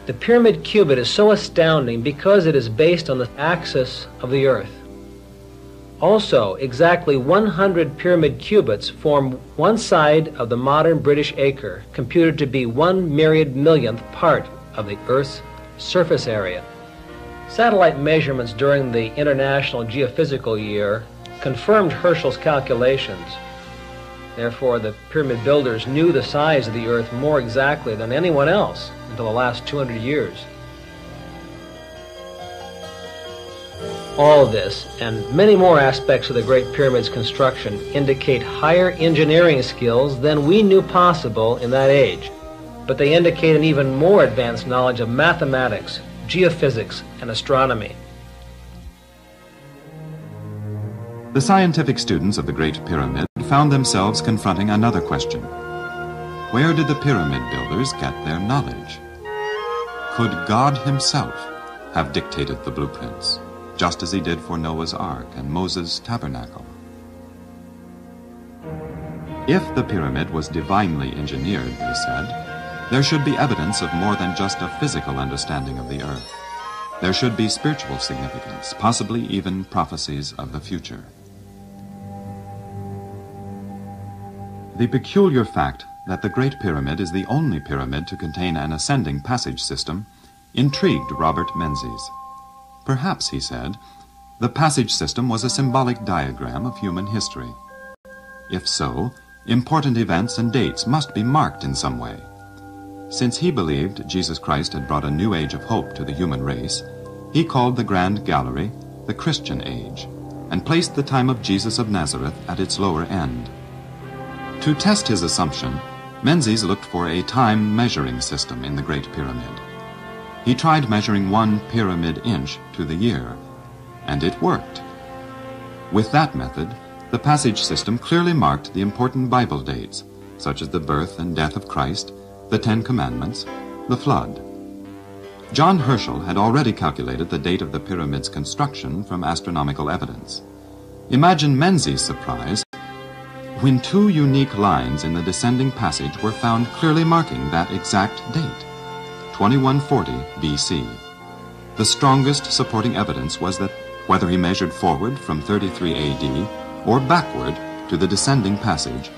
The pyramid cubit is so astounding because it is based on the axis of the Earth. Also, exactly 100 pyramid cubits form one side of the modern British acre, computed to be 1 myriad millionth part of the Earth's surface area. Satellite measurements during the International Geophysical Year confirmed Herschel's calculations. Therefore, the pyramid builders knew the size of the Earth more exactly than anyone else until the last 200 years. All this and many more aspects of the Great Pyramid's construction indicate higher engineering skills than we knew possible in that age, but they indicate an even more advanced knowledge of mathematics, geophysics, and astronomy. The scientific students of the Great Pyramid found themselves confronting another question. Where did the pyramid builders get their knowledge? Could God himself have dictated the blueprints, just as he did for Noah's Ark and Moses' tabernacle? If the pyramid was divinely engineered, they said, there should be evidence of more than just a physical understanding of the earth. There should be spiritual significance, possibly even prophecies of the future. The peculiar fact that the Great Pyramid is the only pyramid to contain an ascending passage system intrigued Robert Menzies. Perhaps, he said, the passage system was a symbolic diagram of human history. If so, important events and dates must be marked in some way. Since he believed Jesus Christ had brought a new age of hope to the human race, he called the Grand Gallery the Christian Age, and placed the time of Jesus of Nazareth at its lower end. To test his assumption, Menzies looked for a time measuring system in the Great Pyramid. He tried measuring 1 pyramid inch to the year, and it worked. With that method, the passage system clearly marked the important Bible dates, such as the birth and death of Christ, the 10 Commandments, the flood. John Herschel had already calculated the date of the pyramid's construction from astronomical evidence. Imagine Menzies' surprise when 2 unique lines in the descending passage were found clearly marking that exact date, 2140 BC. The strongest supporting evidence was that whether he measured forward from 33 AD or backward to the descending passage,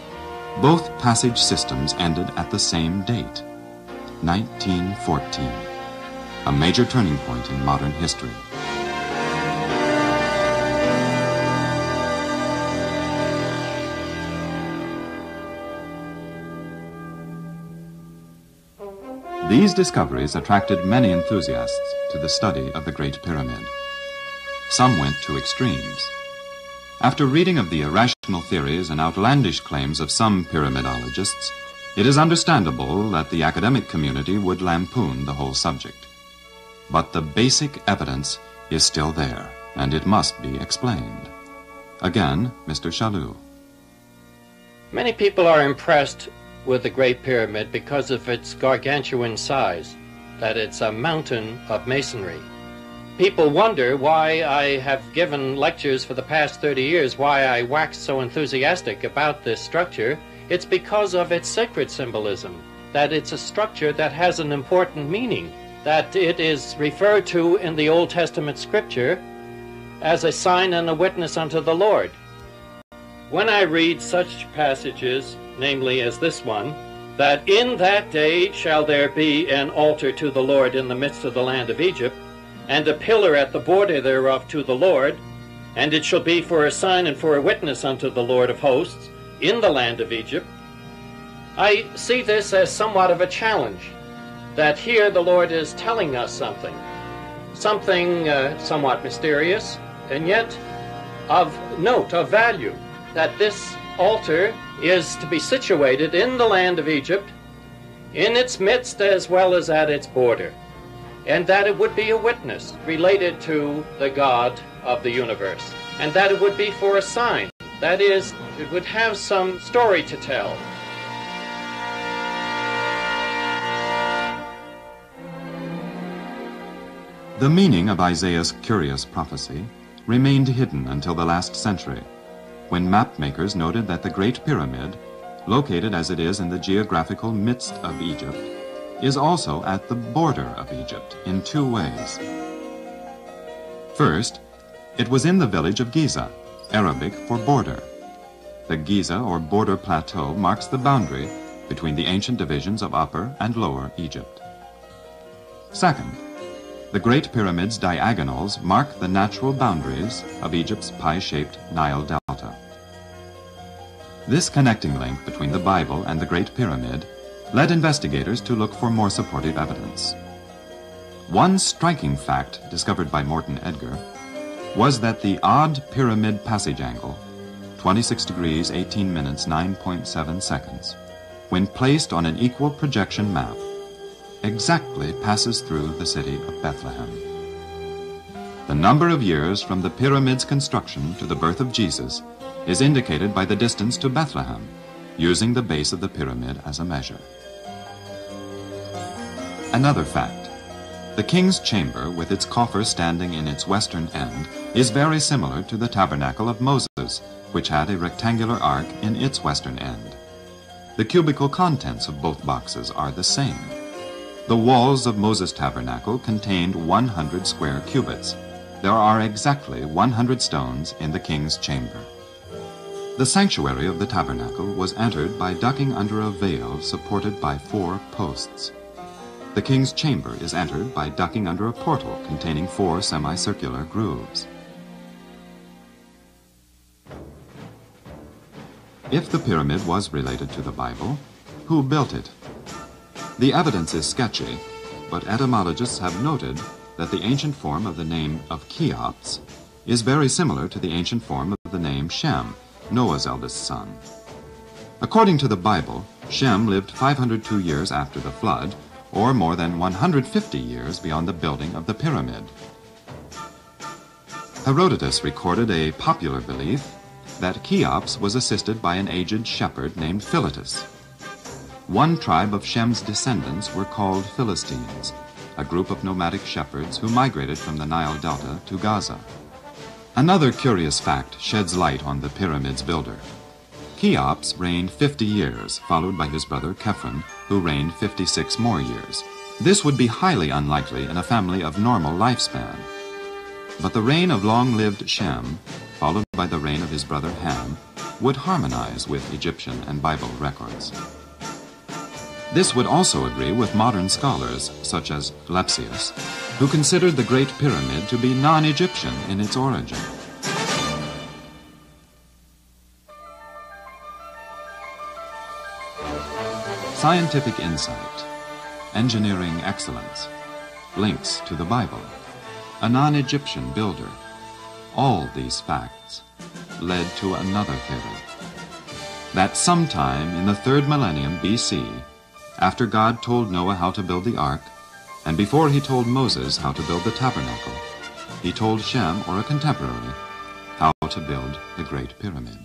both passage systems ended at the same date, 1914, a major turning point in modern history. These discoveries attracted many enthusiasts to the study of the Great Pyramid. Some went to extremes. After reading of the irrational theories and outlandish claims of some pyramidologists, it is understandable that the academic community would lampoon the whole subject. But the basic evidence is still there, and it must be explained. Again, Mr. Chaloux. Many people are impressed with the Great Pyramid because of its gargantuan size, that it's a mountain of masonry. People wonder why I have given lectures for the past 30 years, why I wax so enthusiastic about this structure. It's because of its sacred symbolism, that it's a structure that has an important meaning, that it is referred to in the Old Testament scripture as a sign and a witness unto the Lord. When I read such passages, namely as this one, that in that day shall there be an altar to the Lord in the midst of the land of Egypt, and a pillar at the border thereof to the Lord, and it shall be for a sign and for a witness unto the Lord of hosts in the land of Egypt, I see this as somewhat of a challenge, that here the Lord is telling us something somewhat mysterious, and yet of note, of value, that this altar is to be situated in the land of Egypt, in its midst as well as at its border, and that it would be a witness related to the God of the universe, and that it would be for a sign. That is, it would have some story to tell. The meaning of Isaiah's curious prophecy remained hidden until the last century, when mapmakers noted that the Great Pyramid, located as it is in the geographical midst of Egypt, is also at the border of Egypt in two ways. First, it was in the village of Giza, Arabic for border. The Giza or border plateau marks the boundary between the ancient divisions of Upper and Lower Egypt. Second, the Great Pyramid's diagonals mark the natural boundaries of Egypt's pie-shaped Nile Delta. This connecting link between the Bible and the Great Pyramid led investigators to look for more supportive evidence. One striking fact discovered by Morton Edgar was that the odd pyramid passage angle, 26 degrees 18 minutes 9.7 seconds, when placed on an equal projection map, exactly passes through the city of Bethlehem. The number of years from the pyramid's construction to the birth of Jesus is indicated by the distance to Bethlehem, using the base of the pyramid as a measure. Another fact: the king's chamber, with its coffer standing in its western end, is very similar to the tabernacle of Moses, which had a rectangular ark in its western end. The cubical contents of both boxes are the same. The walls of Moses' tabernacle contained 100 square cubits. There are exactly 100 stones in the king's chamber. The sanctuary of the tabernacle was entered by ducking under a veil supported by 4 posts. The king's chamber is entered by ducking under a portal containing 4 semicircular grooves. If the pyramid was related to the Bible, who built it? The evidence is sketchy, but etymologists have noted that the ancient form of the name of Cheops is very similar to the ancient form of the name Shem, Noah's eldest son. According to the Bible, Shem lived 502 years after the flood, or more than 150 years beyond the building of the pyramid. Herodotus recorded a popular belief that Cheops was assisted by an aged shepherd named Philetus. One tribe of Shem's descendants were called Philistines, a group of nomadic shepherds who migrated from the Nile Delta to Gaza. Another curious fact sheds light on the pyramid's builder. Cheops reigned 50 years, followed by his brother Khephren, who reigned 56 more years. This would be highly unlikely in a family of normal lifespan. But the reign of long-lived Shem, followed by the reign of his brother Ham, would harmonize with Egyptian and Bible records. This would also agree with modern scholars, such as Lepsius, who considered the Great Pyramid to be non-Egyptian in its origin. Scientific insight, engineering excellence, links to the Bible, a non-Egyptian builder. All these facts led to another theory, that sometime in the 3rd millennium BC, after God told Noah how to build the ark, and before he told Moses how to build the tabernacle, he told Shem, or a contemporary, how to build the Great Pyramid.